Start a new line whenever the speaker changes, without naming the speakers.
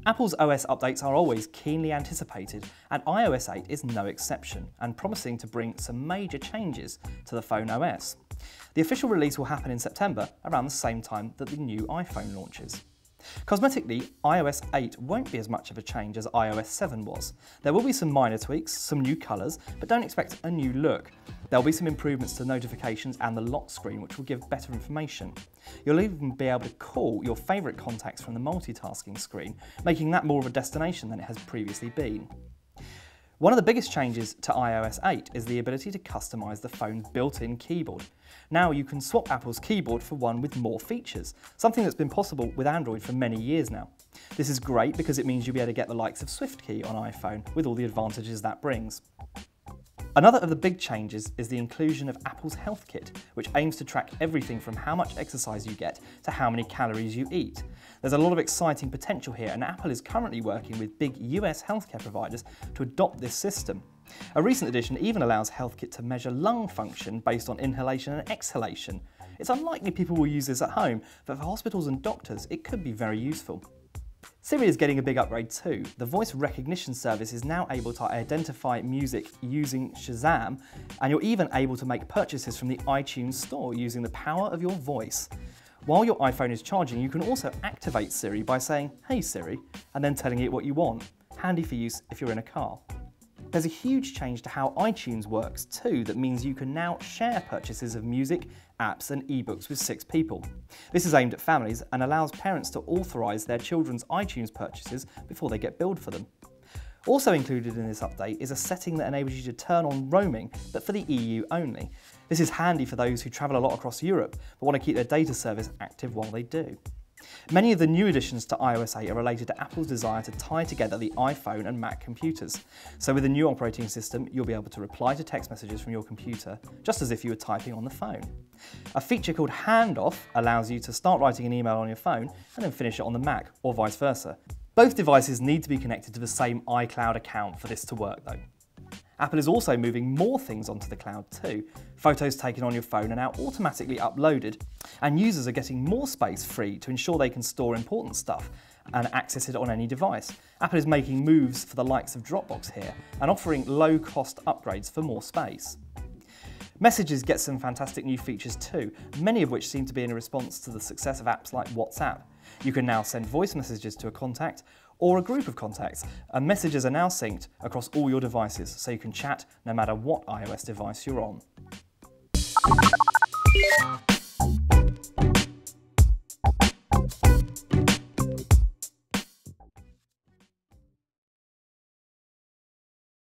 Apple's OS updates are always keenly anticipated, and iOS 8 is no exception, and promising to bring some major changes to the phone OS. The official release will happen in September, around the same time that the new iPhone launches. Cosmetically, iOS 8 won't be as much of a change as iOS 7 was. There will be some minor tweaks, some new colours, but don't expect a new look. There'll be some improvements to notifications and the lock screen, which will give better information. You'll even be able to call your favourite contacts from the multitasking screen, making that more of a destination than it has previously been. One of the biggest changes to iOS 8 is the ability to customise the phone's built-in keyboard. Now you can swap Apple's keyboard for one with more features, something that's been possible with Android for many years now. This is great because it means you'll be able to get the likes of SwiftKey on iPhone, with all the advantages that brings. Another of the big changes is the inclusion of Apple's Health Kit, which aims to track everything from how much exercise you get to how many calories you eat. There's a lot of exciting potential here, and Apple is currently working with big US healthcare providers to adopt this system. A recent addition even allows Health Kit to measure lung function based on inhalation and exhalation. It's unlikely people will use this at home, but for hospitals and doctors, it could be very useful. Siri is getting a big upgrade too. The voice recognition service is now able to identify music using Shazam, and you're even able to make purchases from the iTunes store using the power of your voice. While your iPhone is charging, you can also activate Siri by saying, "Hey Siri," and then telling it what you want. Handy for use if you're in a car. There's a huge change to how iTunes works too, that means you can now share purchases of music, apps and ebooks with 6 people. This is aimed at families and allows parents to authorise their children's iTunes purchases before they get billed for them. Also included in this update is a setting that enables you to turn on roaming, but for the EU only. This is handy for those who travel a lot across Europe but want to keep their data service active while they do. Many of the new additions to iOS 8 are related to Apple's desire to tie together the iPhone and Mac computers. So with the new operating system, you'll be able to reply to text messages from your computer, just as if you were typing on the phone. A feature called Handoff allows you to start writing an email on your phone and then finish it on the Mac, or vice versa. Both devices need to be connected to the same iCloud account for this to work though. Apple is also moving more things onto the cloud too. Photos taken on your phone are now automatically uploaded, and users are getting more space free to ensure they can store important stuff and access it on any device. Apple is making moves for the likes of Dropbox here and offering low-cost upgrades for more space. Messages get some fantastic new features too, many of which seem to be in response to the success of apps like WhatsApp. You can now send voice messages to a contact or a group of contacts, and messages are now synced across all your devices, so you can chat no matter what iOS device you're on.